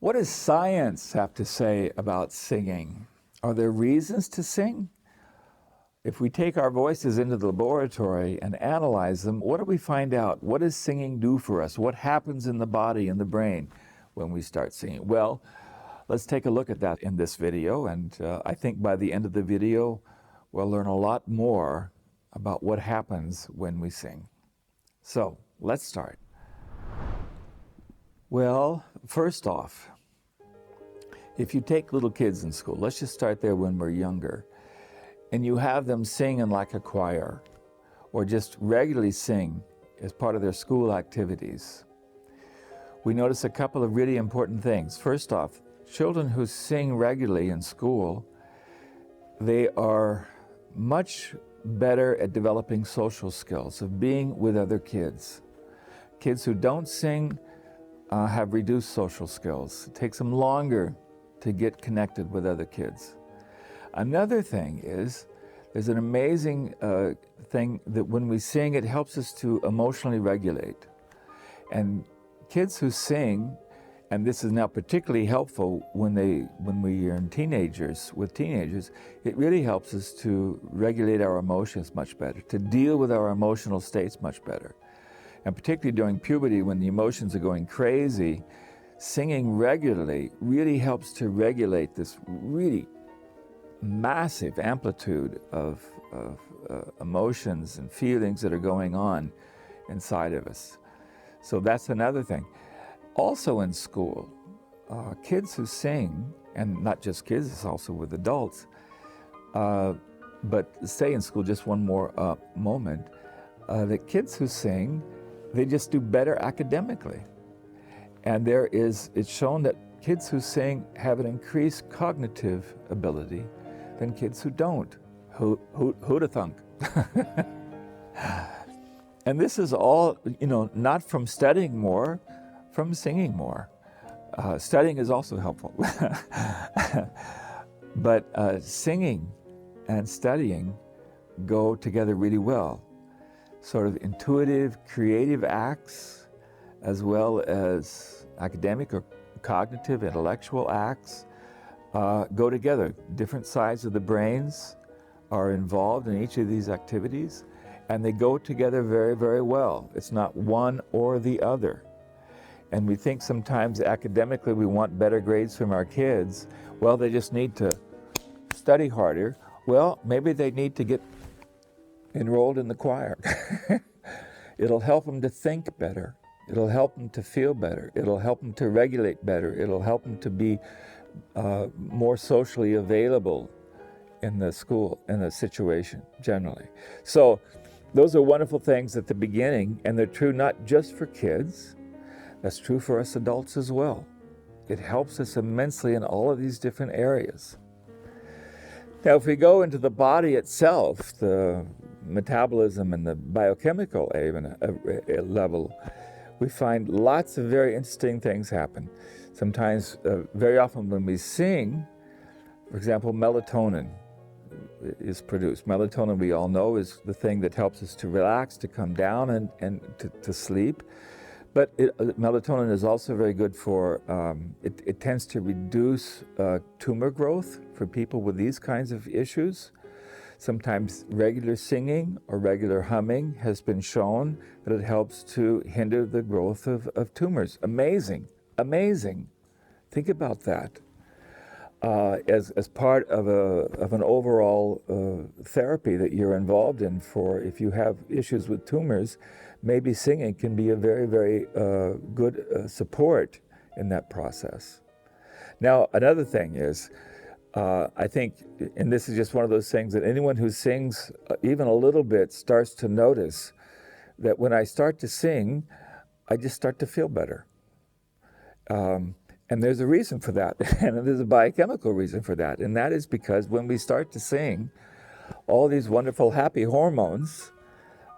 What does science have to say about singing? Are there reasons to sing? If we take our voices into the laboratory and analyze them, what do we find out? What does singing do for us? What happens in the body and the brain when we start singing? Well, let's take a look at that in this video, and I think by the end of the video, we'll learn a lot more about what happens when we sing. So, let's start. Well, first off, if you take little kids in school, let's just start there when we're younger, and you have them sing in like a choir, or just regularly sing as part of their school activities, we notice a couple of really important things. First off, children who sing regularly in school, they are much better at developing social skills, of being with other kids. Kids who don't sing have reduced social skills. It takes them longer to get connected with other kids. Another thing is, there's an amazing thing that when we sing, it helps us to emotionally regulate. And kids who sing, and this is now particularly helpful when we are teenagers, it really helps us to regulate our emotions much better, to deal with our emotional states much better. And particularly during puberty, when the emotions are going crazy, singing regularly really helps to regulate this really massive amplitude of emotions and feelings that are going on inside of us. So that's another thing. Also in school, kids who sing, and not just kids, it's also with adults, but stay in school just one more moment, the kids who sing, they just do better academically. And it's shown that kids who sing have an increased cognitive ability than kids who don't. Who'd have thunk? And this is all, not from studying more, from singing more. Studying is also helpful. But singing and studying go together really well. Sort of intuitive, creative acts, as well as academic or cognitive, intellectual acts, go together. Different sides of the brains are involved in each of these activities, and they go together very, very well. It's not one or the other. And we think sometimes academically we want better grades from our kids. Well, they just need to study harder. Well, maybe they need to get enrolled in the choir. It'll help them to think better. It'll help them to feel better. It'll help them to regulate better. It'll help them to be more socially available in the school, in the situation generally. So those are wonderful things at the beginning, and they're true not just for kids, that's true for us adults as well. It helps us immensely in all of these different areas. Now, if we go into the body itself, the metabolism and the biochemical level, we find lots of very interesting things happen. Sometimes, very often when we sing, for example, melatonin is produced. Melatonin, we all know, is the thing that helps us to relax, to come down and to sleep. But melatonin is also very good for, it tends to reduce tumor growth for people with these kinds of issues. Sometimes regular singing or regular humming has been shown that it helps to hinder the growth of tumors. Amazing, amazing. Think about that. As part of an overall therapy that you're involved in for if you have issues with tumors, maybe singing can be a very, very good support in that process. Now, another thing is, I think, and this is just one of those things that anyone who sings even a little bit starts to notice that when I start to sing, I just start to feel better. And there's a reason for that, and there's a biochemical reason for that, and that is because when we start to sing, all these wonderful happy hormones,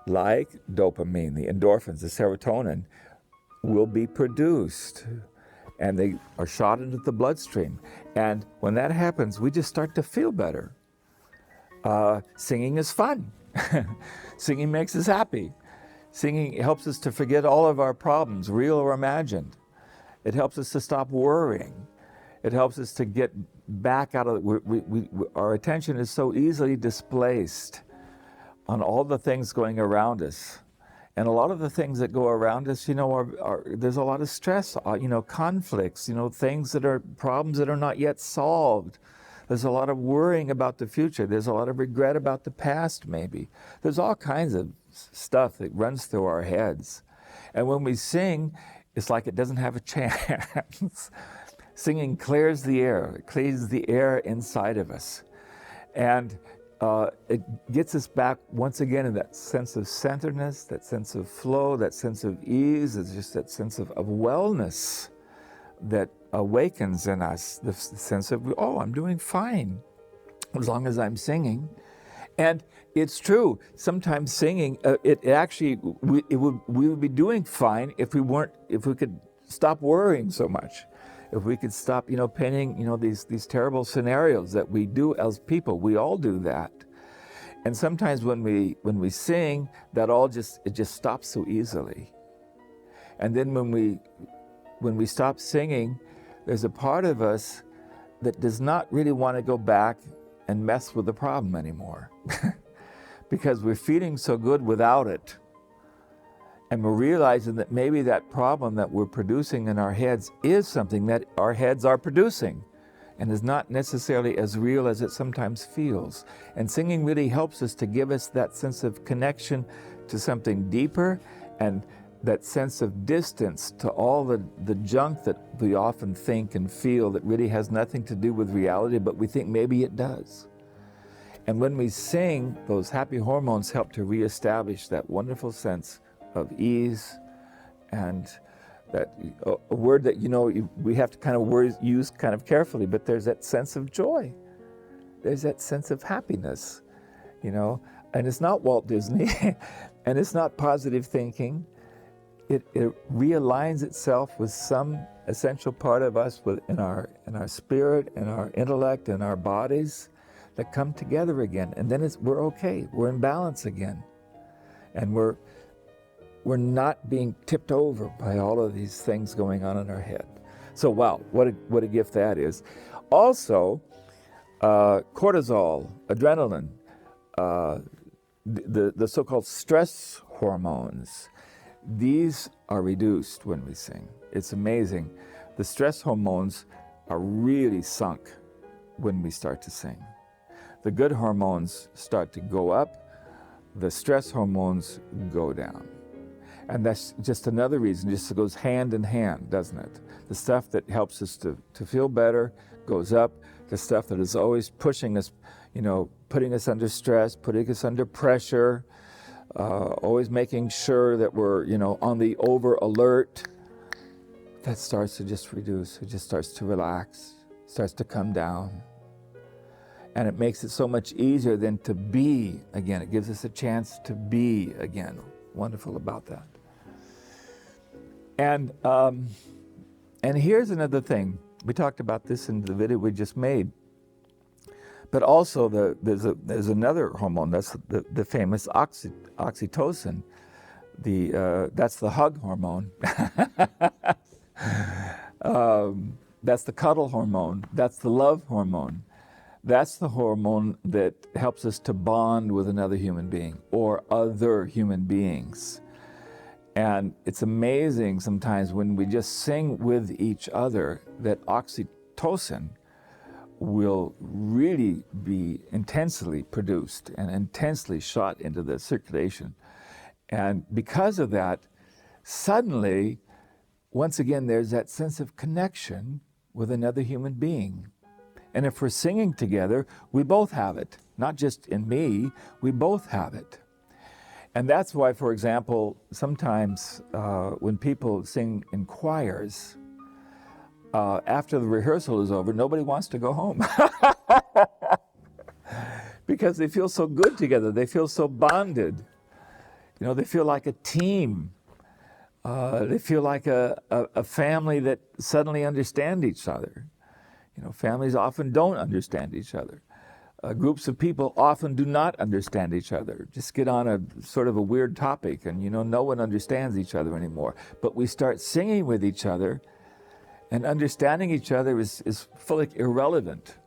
like dopamine, the endorphins, the serotonin, will be produced, and they are shot into the bloodstream. And when that happens, we just start to feel better. Singing is fun. Singing makes us happy. Singing helps us to forget all of our problems, real or imagined. It helps us to stop worrying. It helps us to get back out of, our attention is so easily displaced on all the things going around us. And a lot of the things that go around us, there's a lot of stress, conflicts, things that are problems that are not yet solved. There's a lot of worrying about the future. There's a lot of regret about the past, maybe. There's all kinds of stuff that runs through our heads. And when we sing, it's like it doesn't have a chance. Singing clears the air. It clears the air inside of us. And it gets us back once again in that sense of centeredness, that sense of flow, that sense of ease. It's just that sense of wellness that awakens in us, the sense of, oh, I'm doing fine as long as I'm singing. And it's true, sometimes singing, we would be doing fine if we could stop worrying so much. If we could stop, painting, these terrible scenarios that we do as people. We all do that. And sometimes when we sing, it just stops so easily. And then when we stop singing, there's a part of us that does not really want to go back and mess with the problem anymore. Because we're feeling so good without it. And we're realizing that maybe that problem that we're producing in our heads is something that our heads are producing and is not necessarily as real as it sometimes feels. And singing really helps us to give us that sense of connection to something deeper and that sense of distance to all the junk that we often think and feel that really has nothing to do with reality, but we think maybe it does. And when we sing, those happy hormones help to reestablish that wonderful sense of ease, and that a word that we have to kind of use kind of carefully, but there's that sense of joy. There's that sense of happiness, and it's not Walt Disney, and it's not positive thinking. It realigns itself with some essential part of us in our spirit, in our intellect, in our bodies that come together again, and then we're okay. We're in balance again, and we're not being tipped over by all of these things going on in our head. So wow, what a gift that is. Also, cortisol, adrenaline, the so-called stress hormones, these are reduced when we sing. It's amazing. The stress hormones are really sunk when we start to sing. The good hormones start to go up, the stress hormones go down. And that's just another reason, just goes hand in hand, doesn't it? The stuff that helps us to feel better goes up. The stuff that is always pushing us, putting us under stress, putting us under pressure, always making sure that we're, on the over alert, that starts to just reduce. It just starts to relax, starts to come down. And it makes it so much easier then to be again. It gives us a chance to be again. Wonderful about that. And here's another thing. We talked about this in the video we just made. But also there's another hormone. That's the famous oxytocin. That's the hug hormone. That's the cuddle hormone. That's the love hormone. That's the hormone that helps us to bond with another human being or other human beings. And it's amazing sometimes when we just sing with each other that oxytocin will really be intensely produced and intensely shot into the circulation. And because of that, suddenly, once again, there's that sense of connection with another human being. And if we're singing together, we both have it. Not just in me, we both have it. And that's why, for example, sometimes when people sing in choirs, after the rehearsal is over, nobody wants to go home. Because they feel so good together. They feel so bonded. They feel like a team. They feel like a family that suddenly understand each other. Families often don't understand each other. Groups of people often do not understand each other. Just get on a sort of a weird topic and, no one understands each other anymore. But we start singing with each other And understanding each other is fully irrelevant.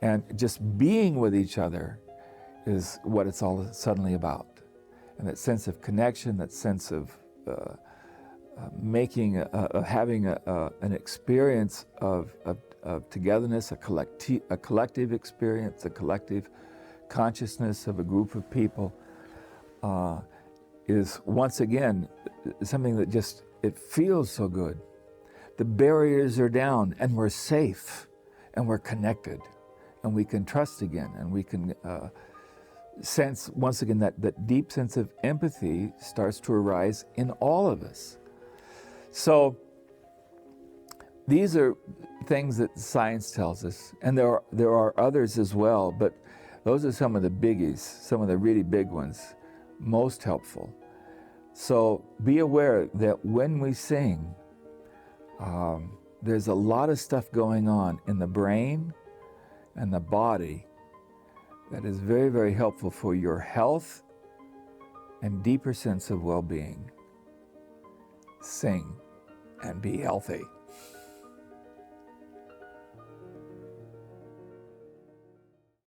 And just being with each other is what it's all suddenly about. And that sense of connection, that sense of having an experience of togetherness, a collective experience, a collective consciousness of a group of people, is once again something that just, it feels so good. The barriers are down and we're safe and we're connected and we can trust again, and we can sense once again that deep sense of empathy starts to arise in all of us. So these are things that science tells us, and there are others as well, but those are some of the biggies, some of the really big ones, most helpful. So be aware that when we sing, there's a lot of stuff going on in the brain and the body that is very, very helpful for your health and deeper sense of well-being. Sing and be healthy.